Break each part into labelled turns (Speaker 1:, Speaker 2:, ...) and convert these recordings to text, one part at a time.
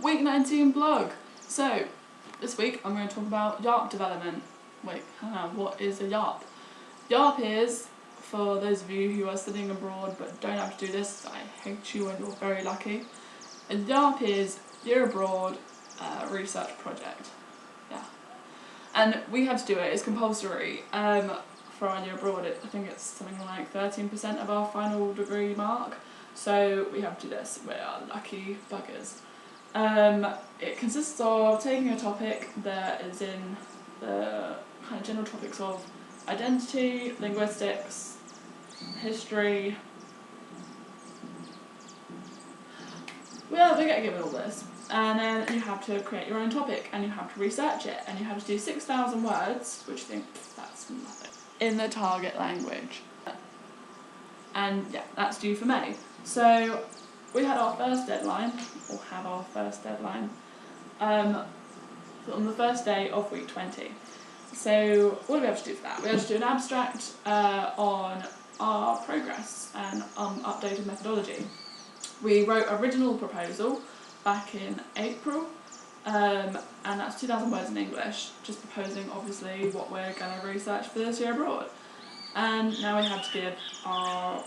Speaker 1: Week 19 blog. So, this week I'm going to talk about YARP development. Wait, hang on, what is a YARP? YARP is, for those of you who are studying abroad but don't have to do this, I hate you and you're very lucky. A YARP is Year Abroad Research Project. Yeah. And we have to do it, it's compulsory. For our year abroad, I think it's something like 13% of our final degree mark. So we have to do this, we are lucky buggers. It consists of taking a topic that is in the kind of general topics of identity, linguistics, history. Well, we get given all this. And then you have to create your own topic and you have to research it and you have to do 6,000 words, which you think, that's nothing, in the target language. And yeah, that's due for May. So we had our first deadline, or have our first deadline, on the first day of week 20. So what do we have to do for that? We have to do an abstract on our progress and updated methodology. We wrote original proposal back in April, and that's 2,000 words in English, just proposing obviously what we're going to research for this year abroad. And now we have to give our,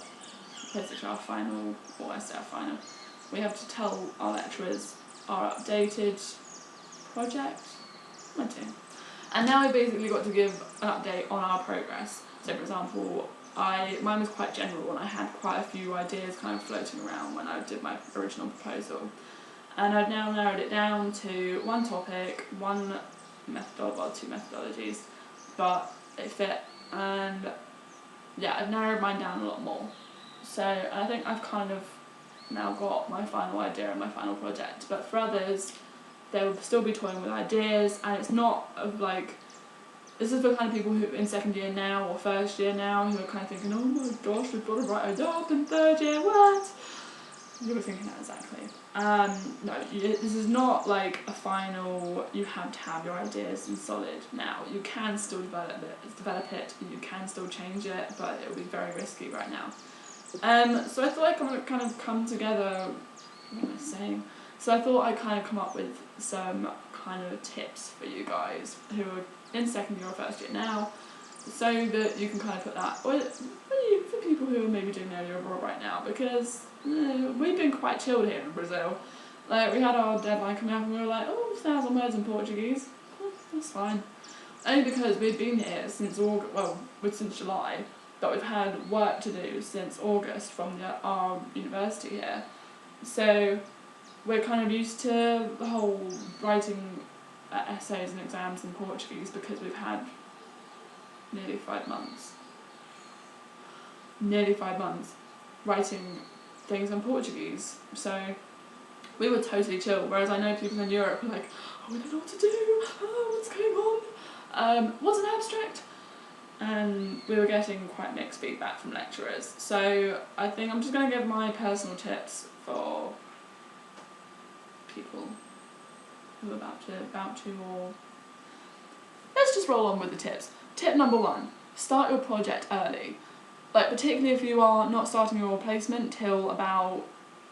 Speaker 1: basically our final, or I say our final, we have to tell our lecturers our updated project. And now we basically got to give an update on our progress. So for example, mine was quite general and I had quite a few ideas kind of floating around when I did my original proposal. And I've now narrowed it down to one topic, one methodology, well, two methodologies, but they fit. And yeah, I've narrowed mine down a lot more. So I think I've kind of now got my final idea and my final project. But for others, they will still be toying with ideas, and it's not of like, this is for kind of people who are in second year now or first year now who are kind of thinking, oh my gosh, we've got to write a job in third year, what? You were thinking that exactly. No, this is not like a final, you have to have your ideas and solid now. You can still develop it, you can still change it, but it will be very risky right now. So I thought I'd kind of come together, what am I saying? So I thought I'd kind of come up with some kind of tips for you guys who are in second year or first year now, so that you can kind of put that, or for people who are maybe doing their year abroad right now, because we've been quite chilled here in Brazil. Like, we had our deadline coming up and we were like, oh, 1,000 words in Portuguese, that's fine. Only because we've been here since August, well, since July, but we've had work to do since August from our university here. So we're kind of used to the whole writing essays and exams in Portuguese because we've had nearly 5 months writing things in Portuguese. So we were totally chill, whereas I know people in Europe are like, oh, we don't know what to do, oh, what's going on, what's an abstract? And we were getting quite mixed feedback from lecturers. So I think I'm just going to give my personal tips for people who are about to, or let's just roll on with the tips. Tip number 1, start your project early. Like, particularly if you are not starting your placement till about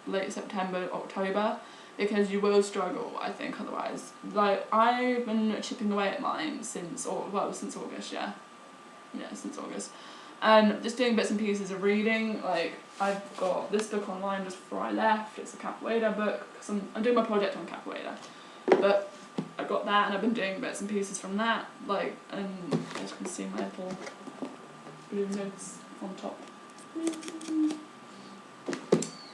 Speaker 1: late September, October, because you will struggle, I think, otherwise. Like, I've been chipping away at mine since August, yeah. Yeah, since August. And just doing bits and pieces of reading. Like, I've got this book online just before I left. It's a capoeira book, because I'm doing my project on capoeira. But I got that and I've been doing bits and pieces from that. Like, and as you can see my little blue notes on top.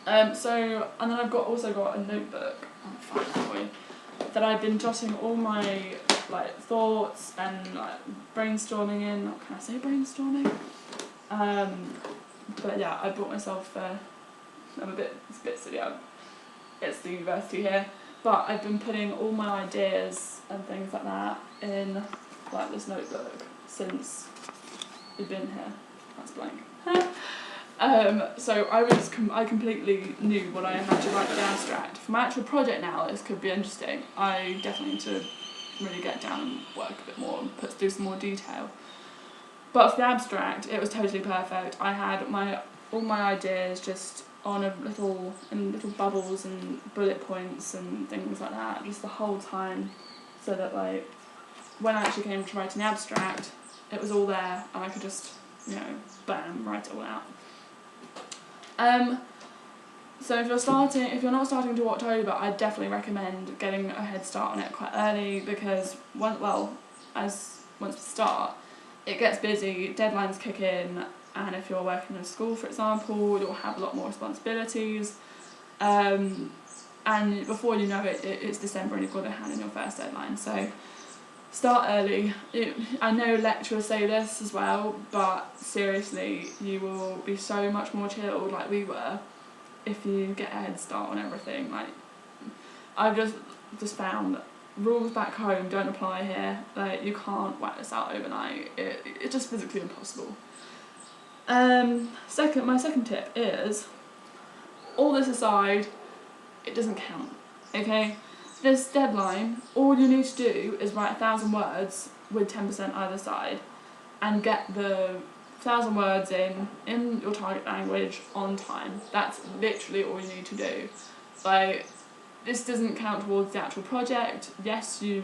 Speaker 1: And then I've also got a notebook, I'll find that way, that I've been jotting all my like thoughts and like brainstorming in. Can I say brainstorming? But yeah, I bought myself. It's a bit silly. It's the university here, but I've been putting all my ideas and things like that in like this notebook since we've been here. That's blank. So I completely knew what I had to write the abstract. For my actual project now, this could be interesting. I definitely need to really get down and work a bit more and do some more detail. But for the abstract, it was totally perfect. I had all my ideas just on in little bubbles and bullet points and things like that, just the whole time, so that like when I actually came to writing the abstract, it was all there and I could just, bam, write it all out. So if you're not starting till October, I'd definitely recommend getting a head start on it quite early, because once we start, it gets busy, deadlines kick in, and if you're working in a school, for example, you'll have a lot more responsibilities, and before you know it, it's December and you've got to hand in your first deadline. So start early. I know lecturers say this as well, but seriously, you will be so much more chilled, like we were, if you get a head start on everything. Like, I've just found that rules back home don't apply here. Like, you can't whack this out overnight. It's just physically impossible. My second tip is, all this aside, it doesn't count, okay? This deadline, all you need to do is write 1,000 words with 10% either side, and get the 1,000 words in your target language on time. That's literally all you need to do. Like, this doesn't count towards the actual project. Yes, they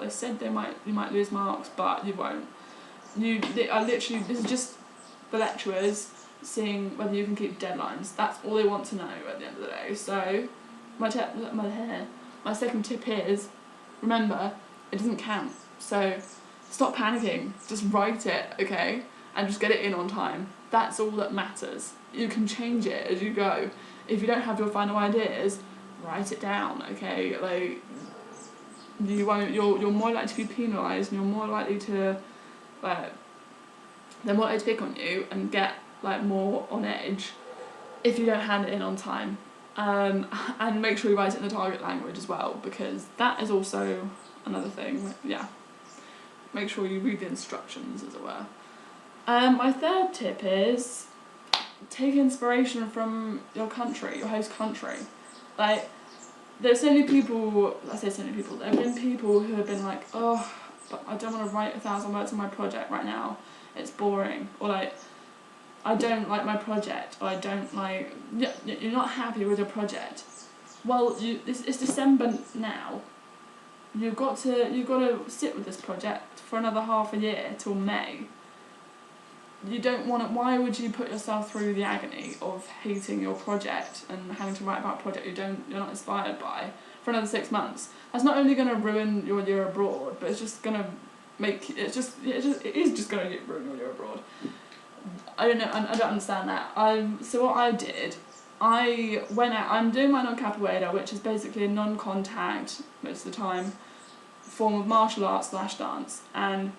Speaker 1: said you might lose marks, but you won't. This is just the lecturers seeing whether you can keep deadlines. That's all they want to know at the end of the day. So, my second tip is, remember, it doesn't count. So, stop panicking. Just write it, okay? And just get it in on time. That's all that matters. You can change it as you go. If you don't have your final ideas, write it down, okay? Like, you're more likely to be penalised, and you're more likely to, they're more likely to pick on you and get more on edge if you don't hand it in on time. And make sure you write it in the target language as well, because that is also another thing. Yeah, make sure you read the instructions, as it were. My third tip is, take inspiration from your country, your host country. Like, there's so many people, there have been people who have been like, oh, but I don't want to write 1,000 words on my project right now, it's boring, or like, I don't like my project, or I don't like, you're not happy with your project. Well, it's December now. You've got to sit with this project for another half a year till May. You don't want to. Why would you put yourself through the agony of hating your project and having to write about a project you're not inspired by for another 6 months? That's not only going to ruin your year abroad, but it's just going to it is just going to ruin your year abroad. I don't understand that. So what I did, I went out. I'm doing mine on capoeira, which is basically a non-contact, most of the time, form of martial arts / dance, and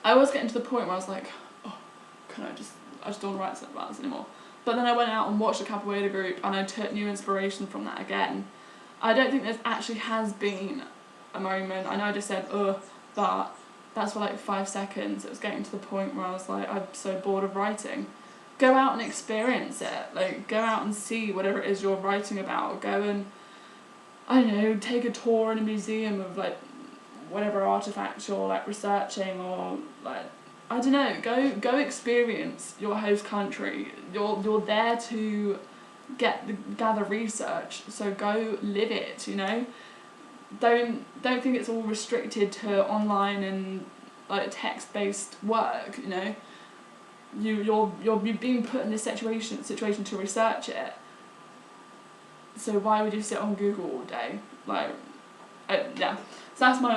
Speaker 1: I was getting to the point where I was like, I just don't want to write about this anymore. But then I went out and watched a capoeira group, and I took new inspiration from that again. I don't think there actually has been a moment, I know I just said, but that's for 5 seconds. It was getting to the point where I was like, I'm so bored of writing. Go out and experience it. Go out and see whatever it is you're writing about. Go and, I don't know, take a tour in a museum of whatever artifacts you're researching, or I don't know, go experience your host country. You're there to gather research, so go live it, Don't think it's all restricted to online and text-based work, You're being put in this situation to research it. So why would you sit on Google all day? Yeah. So that's my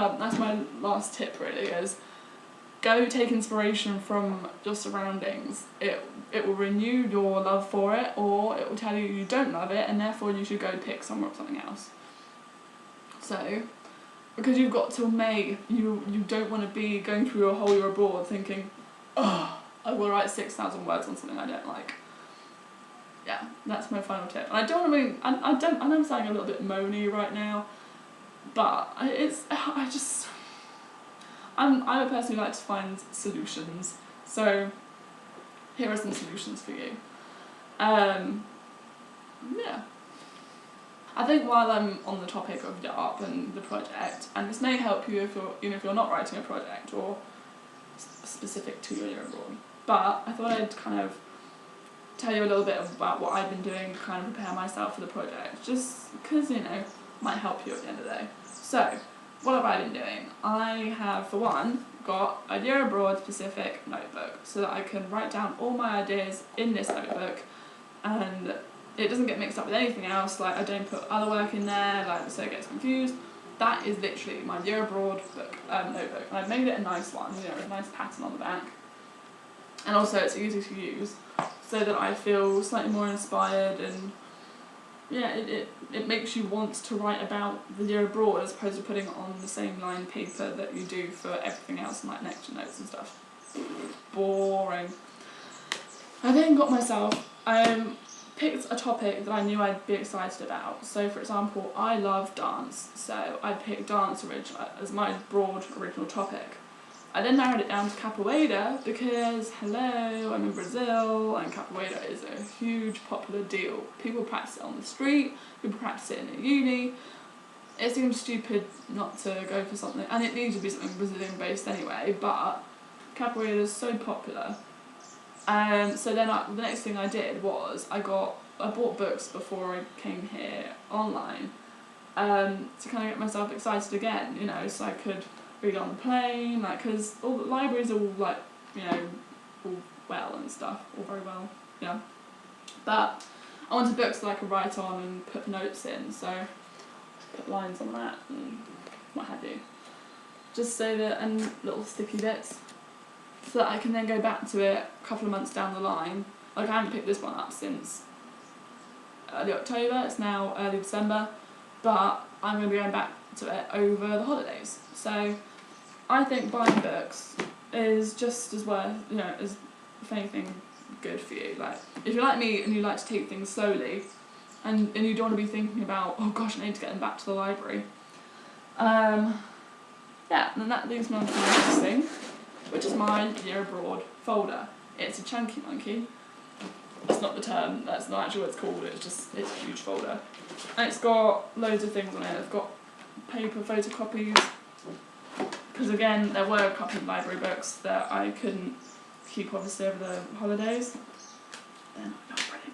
Speaker 1: last tip really, is go take inspiration from your surroundings. It will renew your love for it, or it will tell you don't love it, and therefore you should go pick something else. So, because you've got till May, you don't want to be going through your whole year abroad thinking, I will write 6,000 words on something I don't like. Yeah, that's my final tip. And I don't want to be, I know I'm sounding a little bit moany right now, but I'm a person who likes to find solutions. So, here are some solutions for you. Yeah. I think while I'm on the topic of DARP and the project, and this may help you if you're not writing a project or specific to your year abroad, but I thought I'd kind of tell you a little bit about what I've been doing to kind of prepare myself for the project, just because, you know, might help you at the end of the day. So, what have I been doing? I have, for one, got a Year Abroad specific notebook so that I can write down all my ideas in this notebook, and it doesn't get mixed up with anything else. Like, I don't put other work in there, like, so it gets confused. That is literally my Year Abroad book, notebook, and I've made it a nice one, you know, with a nice pattern on the back. And also it's easy to use, so that I feel slightly more inspired, and yeah, it makes you want to write about the year abroad as opposed to putting it on the same line paper that you do for everything else in like lecture notes and stuff. Boring. I then got myself, picked a topic that I knew I'd be excited about. So for example, I love dance, so I picked dance as my broad original topic. I then narrowed it down to capoeira because, hello, I'm in Brazil and capoeira is a huge popular deal. People practice it on the street, people practice it in a uni. It seems stupid not to go for something, and it needs to be something Brazilian based anyway, but capoeira is so popular. So then the next thing I did was I bought books before I came here online to kind of get myself excited again, you know, so I could read on the plane, like, because all the libraries are all, like, you know, all well and stuff, all very well, yeah. But I wanted books that I could write on and put notes in, so put lines on that and what have you. Just so that, and little sticky bits, so that I can then go back to it a couple of months down the line. Like, I haven't picked this one up since early October, it's now early December, but I'm going to be going back to it over the holidays. So I think buying books is just as worth, you know, as if anything good for you. Like, if you're like me and you like to take things slowly and you don't want to be thinking about, oh gosh, I need to get them back to the library. Yeah, and that leaves me on to the next thing, which is my Year Abroad folder. It's a chunky monkey. That's not the term, that's not actually what it's called, it's a huge folder. And it's got loads of things on it. It's got paper photocopies, because again, there were a couple of library books that I couldn't keep obviously over the holidays. They're not printed.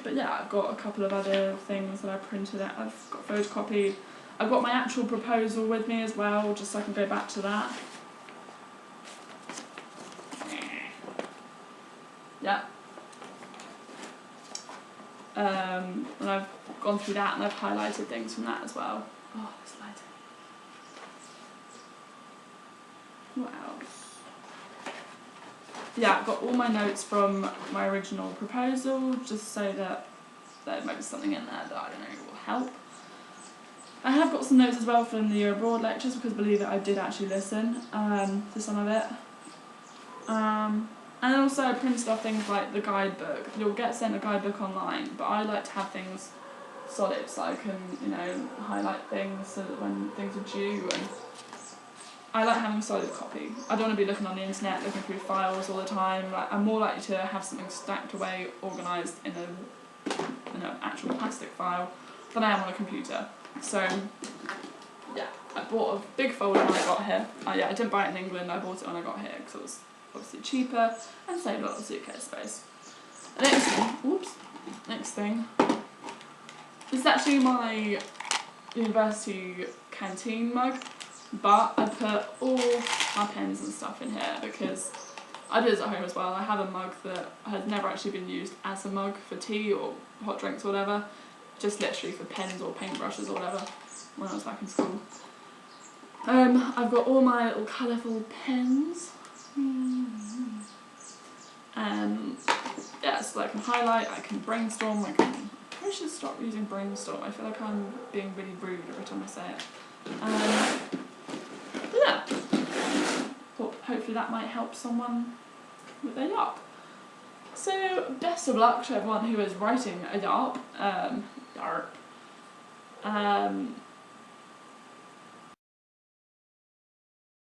Speaker 1: But yeah, I've got a couple of other things that I printed out. I've got photocopied. I've got my actual proposal with me as well, just so I can go back to that. Yeah. And I've gone through that and I've highlighted things from that as well. Oh, this lighting. What else? Yeah, I've got all my notes from my original proposal, just so that there might be something in there that I don't know will help. I have got some notes as well from the Year Abroad lectures, because believe it, I did actually listen to some of it. And also I printed off things like the guidebook. You'll get sent a guidebook online, but I like to have things solid so I can, you know, highlight things so that when things are due, and I like having a solid copy. I don't want to be looking on the internet, looking through files all the time. Like, I'm more likely to have something stacked away, organised in an actual plastic file than I am on a computer. So, yeah, I bought a big folder when I got here. I didn't buy it in England, I bought it when I got here because it was obviously cheaper and saved a lot of suitcase space. Next thing. This is actually my university canteen mug, but I put all my pens and stuff in here because I do this at home as well. I have a mug that has never actually been used as a mug for tea or hot drinks or whatever, just literally for pens or paintbrushes or whatever when I was back in school. I've got all my little colourful pens. Yeah, so I can highlight, I can brainstorm, I should stop using brainstorm. I feel like I'm being really rude every time I say it. But yeah, thought hopefully that might help someone with their YARP. So best of luck to everyone who is writing a YARP.